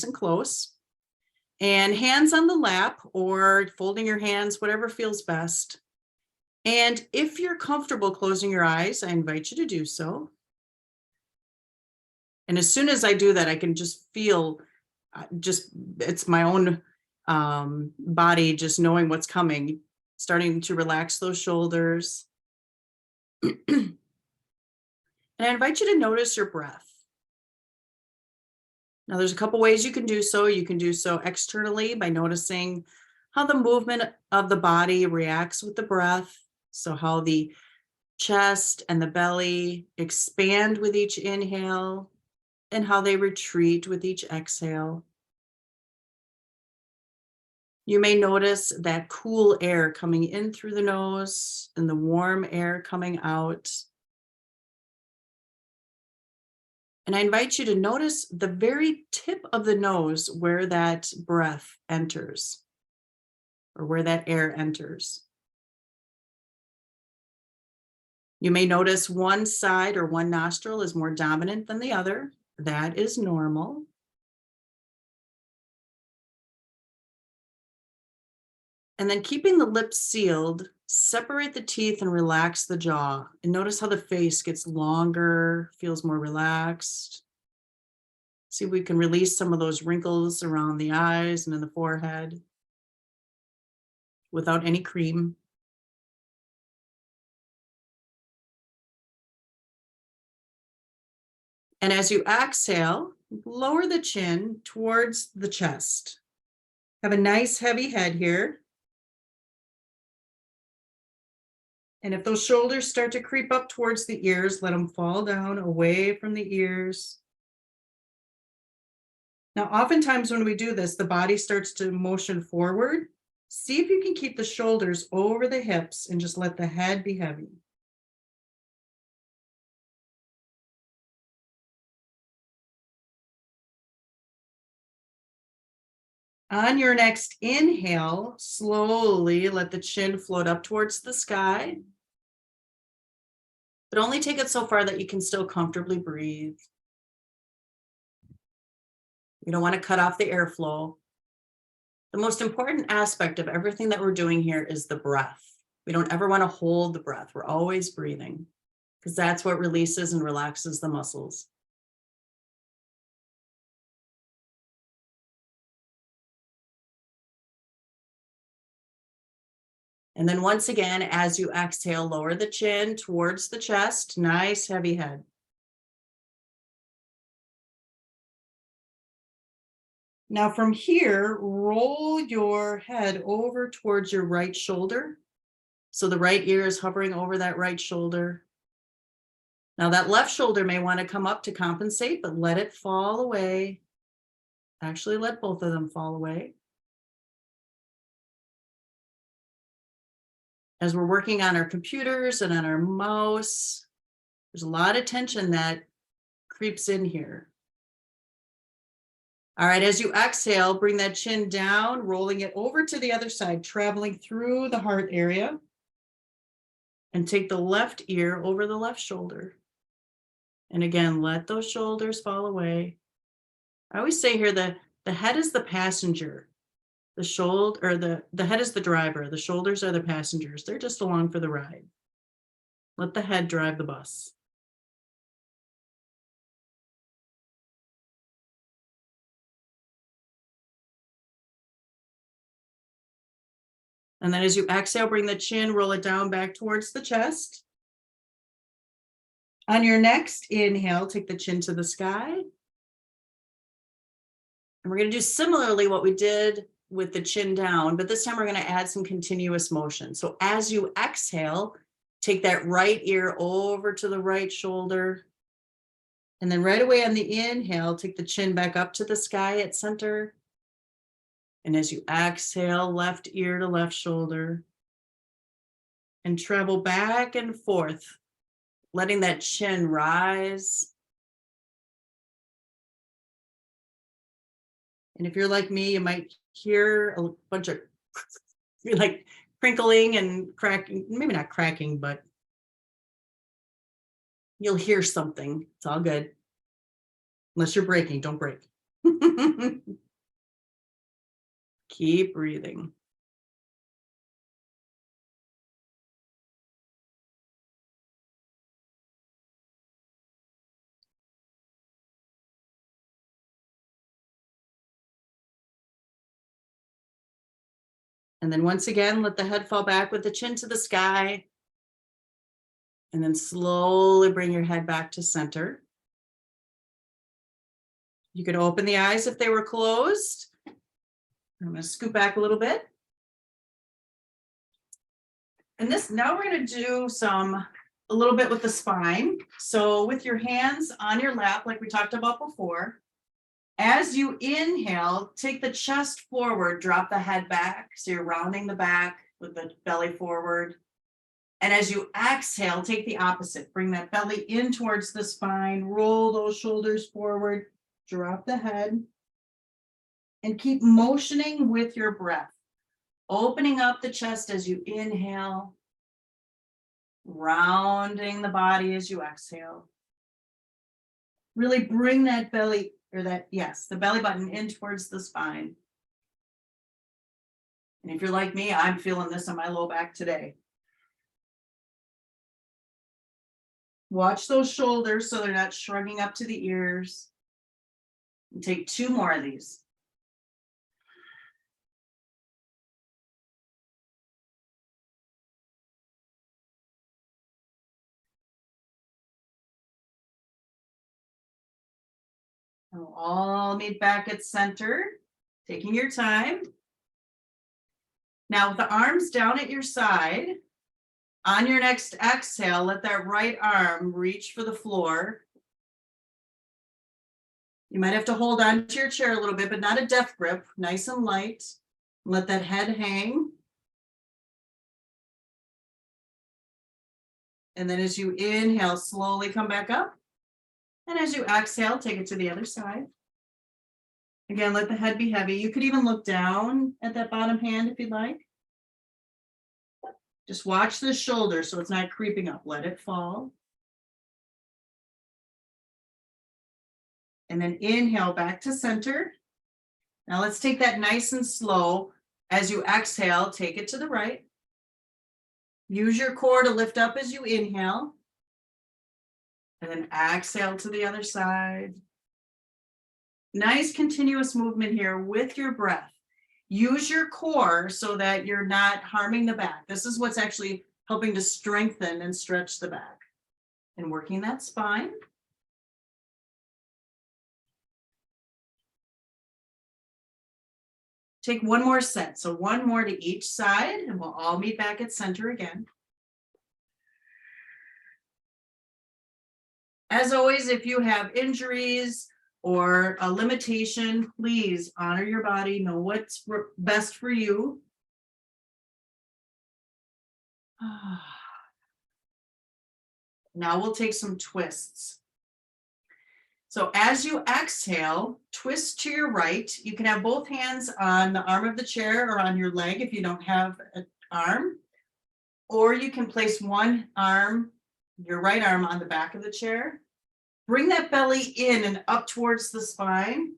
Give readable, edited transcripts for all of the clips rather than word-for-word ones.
nice and close. And hands on the lap or folding your hands, whatever feels best. And if you're comfortable closing your eyes, I invite you to do so. And as soon as I do that, I can just feel it's my own body just knowing what's coming, starting to relax those shoulders. And I invite you to notice your breath. Now, there's a couple ways you can do so. You can do so externally by noticing how the movement of the body reacts with the breath. So how the chest and the belly expand with each inhale and how they retreat with each exhale. You may notice that cool air coming in through the nose and the warm air coming out. And I invite you to notice the very tip of the nose where that breath enters or where that air enters. You may notice one side or one nostril is more dominant than the other. That is normal. And then keeping the lips sealed, separate the teeth and relax the jaw. And notice how the face gets longer, feels more relaxed. See if we can release some of those wrinkles around the eyes and in the forehead without any cream. And as you exhale, lower the chin towards the chest. Have a nice heavy head here. And if those shoulders start to creep up towards the ears, let them fall down away from the ears. Now, oftentimes when we do this, the body starts to motion forward. See if you can keep the shoulders over the hips and just let the head be heavy. On your next inhale, slowly let the chin float up towards the sky. But only take it so far that you can still comfortably breathe. You don't want to cut off the airflow. The most important aspect of everything that we're doing here is the breath. We don't ever want to hold the breath. We're always breathing because that's what releases and relaxes the muscles. And then once again, as you exhale, lower the chin towards the chest, nice heavy head. Now from here, roll your head over towards your right shoulder. So the right ear is hovering over that right shoulder. Now that left shoulder may want to come up to compensate, but let it fall away. Actually, let both of them fall away. As we're working on our computers and on our mouse, there's a lot of tension that creeps in here. All right, as you exhale, bring that chin down, rolling it over to the other side, traveling through the heart area. And take the left ear over the left shoulder. And again, let those shoulders fall away. I always say here that the head is the passenger. The shoulder, or the head is the driver. The shoulders are the passengers. They're just along for the ride. Let the head drive the bus. And then as you exhale, bring the chin, roll it down back towards the chest. On your next inhale, take the chin to the sky. And we're going to do similarly what we did with the chin down, but this time we're going to add some continuous motion. So as you exhale, take that right ear over to the right shoulder. And then right away on the inhale, take the chin back up to the sky at center. And as you exhale, left ear to left shoulder. And travel back and forth, letting that chin rise. And if you're like me, you might hear a bunch of like crinkling and cracking, maybe not cracking, but you'll hear something. It's all good. Unless you're breaking, don't break. Keep breathing. And then once again, let the head fall back with the chin to the sky. And then slowly bring your head back to center. You can open the eyes if they were closed. I'm going to scoot back a little bit. And now we're going to do a little bit with the spine. So with your hands on your lap, like we talked about before, as you inhale, take the chest forward, drop the head back. So you're rounding the back with the belly forward. And as you exhale, take the opposite. Bring that belly in towards the spine, roll those shoulders forward, drop the head, and keep motioning with your breath. Opening up the chest as you inhale, rounding the body as you exhale. Really bring that belly, the belly button in towards the spine. And if you're like me, I'm feeling this in my low back today. Watch those shoulders so they're not shrugging up to the ears. And take 2 more of these. And we'll all meet back at center, taking your time. Now with the arms down at your side, on your next exhale, let that right arm reach for the floor. You might have to hold on to your chair a little bit, but not a death grip, nice and light. Let that head hang. And then as you inhale, slowly come back up. And as you exhale, take it to the other side. Again, let the head be heavy. You could even look down at that bottom hand if you'd like. Just watch the shoulder so it's not creeping up. Let it fall. And then inhale back to center. Now let's take that nice and slow. As you exhale, take it to the right. Use your core to lift up as you inhale. And then exhale to the other side. Nice continuous movement here with your breath. Use your core so that you're not harming the back. This is what's actually helping to strengthen and stretch the back. And working that spine. Take 1 more set. So 1 more to each side, and we'll all meet back at center again. As always, if you have injuries or a limitation, please honor your body, know what's best for you. Now we'll take some twists. So as you exhale, twist to your right. You can have both hands on the arm of the chair or on your leg if you don't have an arm. Or you can place one arm, your right arm, on the back of the chair. Bring that belly in and up towards the spine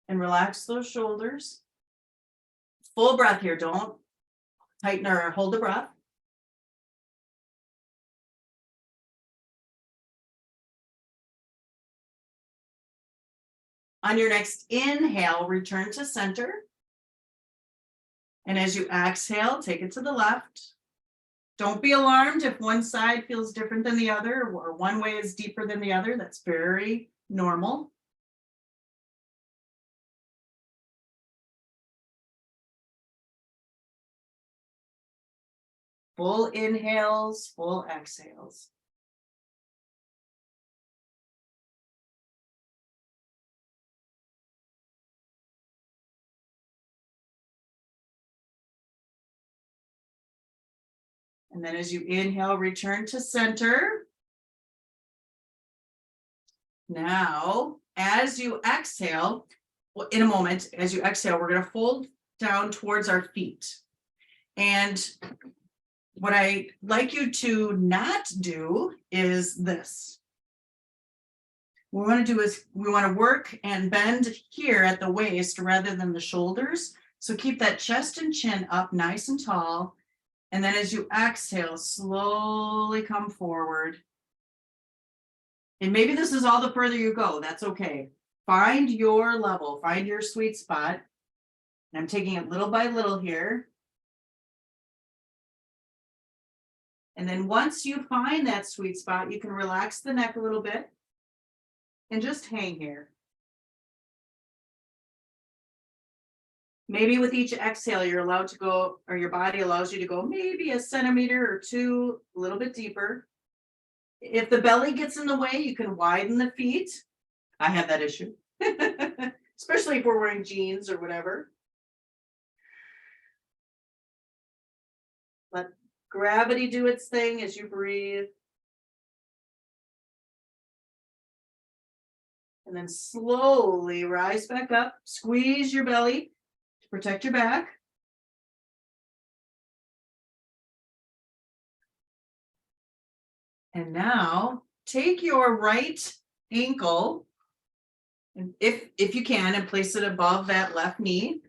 and relax those shoulders. Full breath here. Don't tighten or hold the breath. On your next inhale, return to center. And as you exhale, take it to the left. Don't be alarmed if one side feels different than the other or one way is deeper than the other. That's very normal. Full inhales, full exhales. And then as you inhale, return to center. Now, as you exhale, in a moment, as you exhale, we're going to fold down towards our feet. And what I like you to not do is this. What we want to do is we want to work and bend here at the waist rather than the shoulders. So keep that chest and chin up nice and tall. And then as you exhale, slowly come forward. And maybe this is all the further you go. That's okay. Find your level, find your sweet spot. And I'm taking it little by little here. And then once you find that sweet spot, you can relax the neck a little bit and just hang here. Maybe with each exhale, you're allowed to go, or your body allows you to go maybe a centimeter or two, a little bit deeper. If the belly gets in the way, you can widen the feet. I have that issue, especially if we're wearing jeans or whatever. Let gravity do its thing as you breathe. And then slowly rise back up, squeeze your belly to protect your back. And now take your right ankle, and if you can, and place it above that left knee.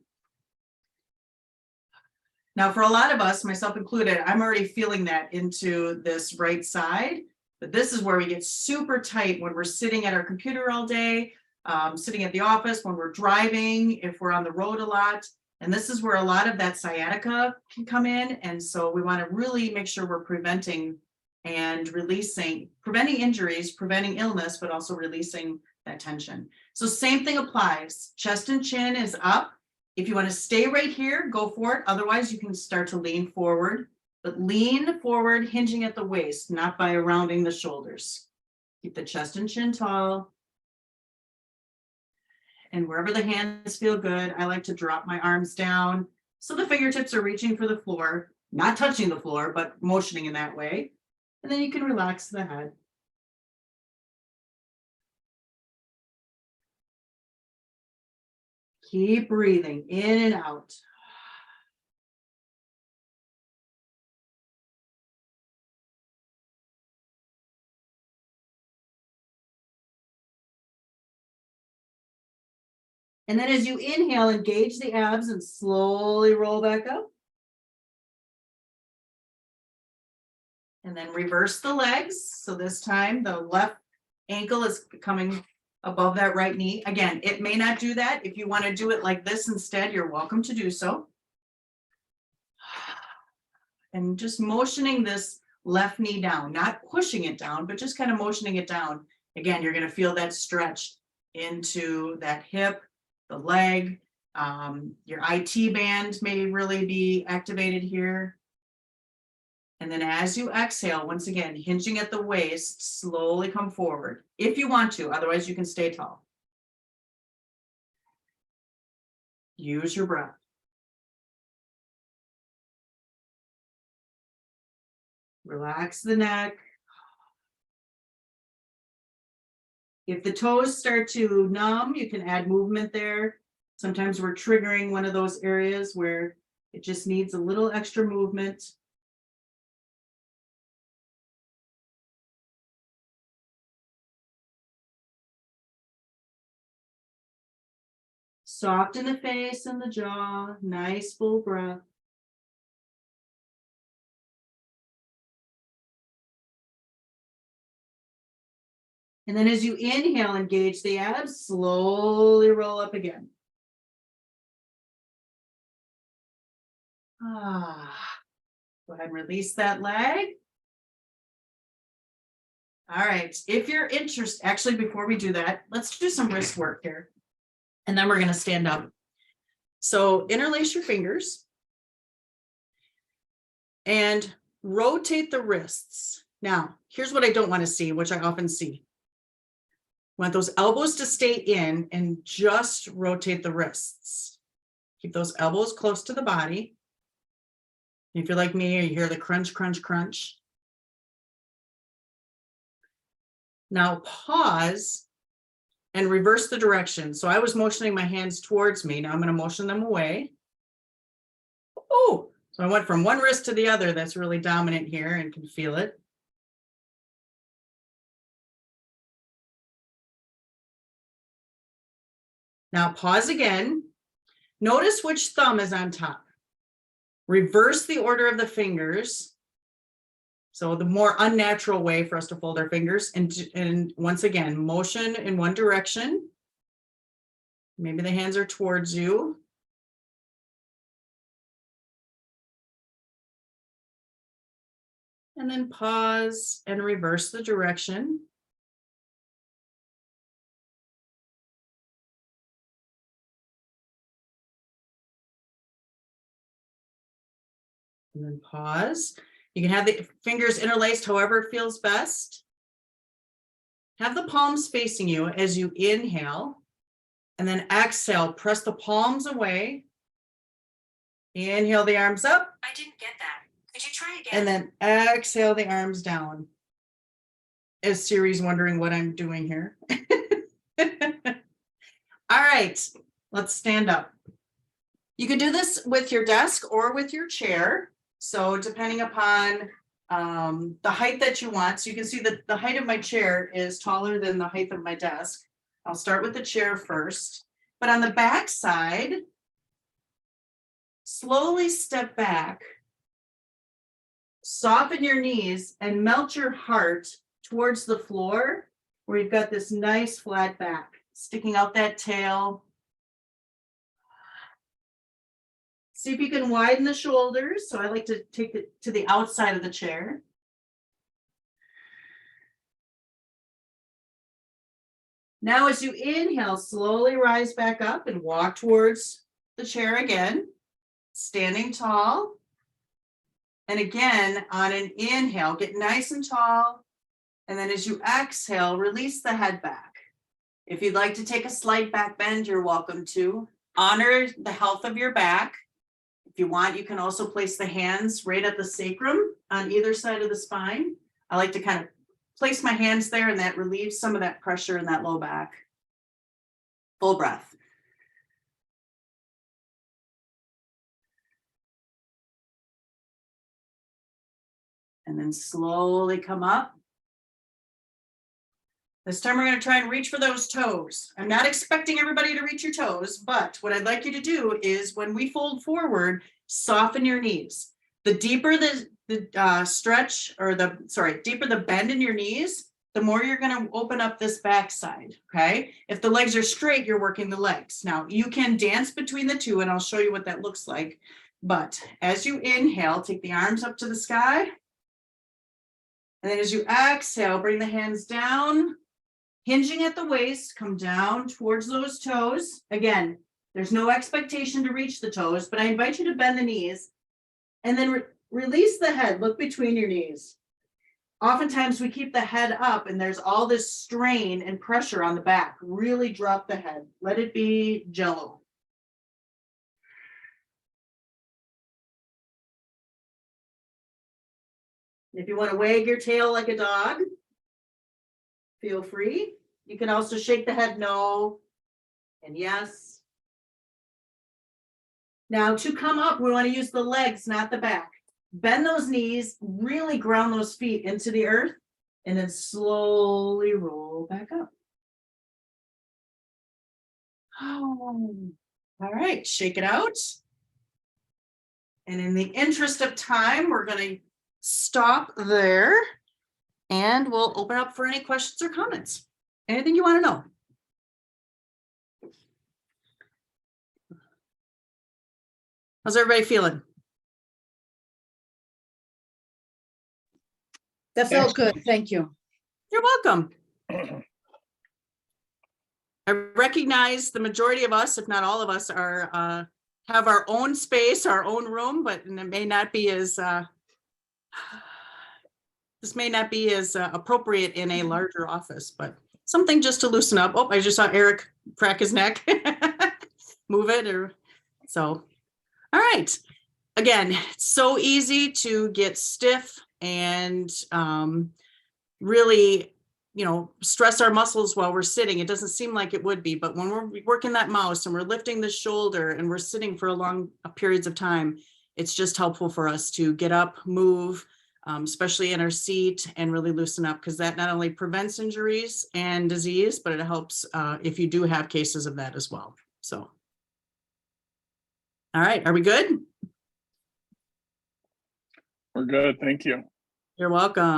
Now, for a lot of us, myself included, I'm already feeling that into this right side, but this is where we get super tight when we're sitting at our computer all day, sitting at the office, when we're driving, if we're on the road a lot. And this is where a lot of that sciatica can come in. And so we want to really make sure we're preventing and releasing, preventing injuries, preventing illness, but also releasing that tension. So same thing applies. Chest and chin is up. If you want to stay right here, go for it. Otherwise, you can start to lean forward, but lean forward, hinging at the waist, not by rounding the shoulders. Keep the chest and chin tall. And wherever the hands feel good, I like to drop my arms down so the fingertips are reaching for the floor, not touching the floor, but motioning in that way. And then you can relax the head. Keep breathing in and out. And then as you inhale, engage the abs and slowly roll back up. And then reverse the legs. So this time the left ankle is coming above that right knee. Again, it may not do that. If you want to do it like this instead, you're welcome to do so. And just motioning this left knee down, not pushing it down, but just kind of motioning it down. Again, you're going to feel that stretch into that hip, the leg. Your IT band may really be activated here. And then as you exhale, once again, hinging at the waist, slowly come forward if you want to, otherwise you can stay tall. Use your breath. Relax the neck. If the toes start to numb, you can add movement there. Sometimes we're triggering one of those areas where it just needs a little extra movement. Soften the face and the jaw, nice full breath. And then as you inhale, engage the abs, slowly roll up again. Go ahead and release that leg. All right, if you're interested, actually, before we do that, let's do some wrist work here. And then we're going to stand up. So interlace your fingers and rotate the wrists. Now, here's what I don't want to see, which I often see. I want those elbows to stay in and just rotate the wrists. Keep those elbows close to the body. If you're like me, you hear the crunch, crunch, crunch. Now pause and reverse the direction. So I was motioning my hands towards me. Now I'm going to motion them away. Oh, so I went from one wrist to the other. That's really dominant here and can feel it. Now pause again. Notice which thumb is on top. Reverse the order of the fingers. So the more unnatural way for us to fold our fingers, and once again, motion in one direction. Maybe the hands are towards you. And then pause and reverse the direction. And then pause. You can have the fingers interlaced however it feels best. Have the palms facing you as you inhale, and then exhale, press the palms away. Inhale the arms up. I didn't get that. Could you try again? And then exhale the arms down. As Siri's wondering what I'm doing here. All right, let's stand up. You can do this with your desk or with your chair. So depending upon the height that you want. So you can see that the height of my chair is taller than the height of my desk. I'll start with the chair first. But on the back side, slowly step back. Soften your knees and melt your heart towards the floor where you've got this nice flat back, sticking out that tail. See if you can widen the shoulders. So I like to take it to the outside of the chair. Now, as you inhale, slowly rise back up and walk towards the chair again, standing tall. And again, on an inhale, get nice and tall. And then as you exhale, release the head back. If you'd like to take a slight back bend, you're welcome to. Honor the health of your back. If you want, you can also place the hands right at the sacrum on either side of the spine. I like to kind of place my hands there, and that relieves some of that pressure in that low back. Full breath. And then slowly come up. This time we're going to try and reach for those toes. I'm not expecting everybody to reach your toes, but what I'd like you to do is when we fold forward, soften your knees. The deeper the stretch, or deeper the bend in your knees, the more you're going to open up this backside, okay? If the legs are straight, you're working the legs. Now, you can dance between the two, and I'll show you what that looks like. But as you inhale, take the arms up to the sky. And then as you exhale, bring the hands down, hinging at the waist, come down towards those toes. Again, there's no expectation to reach the toes, but I invite you to bend the knees and then release the head, look between your knees. Oftentimes we keep the head up and there's all this strain and pressure on the back. Really drop the head. Let it be jello. If you want to wag your tail like a dog, feel free. You can also shake the head no and yes. Now to come up, we want to use the legs, not the back. Bend those knees, really ground those feet into the earth, and then slowly roll back up. Oh, all right, shake it out. And in the interest of time, we're going to stop there and we'll open up for any questions or comments. Anything you want to know? How's everybody feeling? That felt good. Thank you. You're welcome. I recognize the majority of us, if not all of us, are have our own space, our own room, but it may not be as this may not be as appropriate in a larger office, but something just to loosen up. Oh, I just saw Eric crack his neck. Move it or so. All right. Again, it's so easy to get stiff and really, stress our muscles while we're sitting. It doesn't seem like it would be, but when we're working that mouse and we're lifting the shoulder and we're sitting for long periods of time, it's just helpful for us to get up, move, especially in our seat, and really loosen up, because that not only prevents injuries and disease, but it helps if you do have cases of that as well. So. All right, are we good? We're good. Thank you. You're welcome.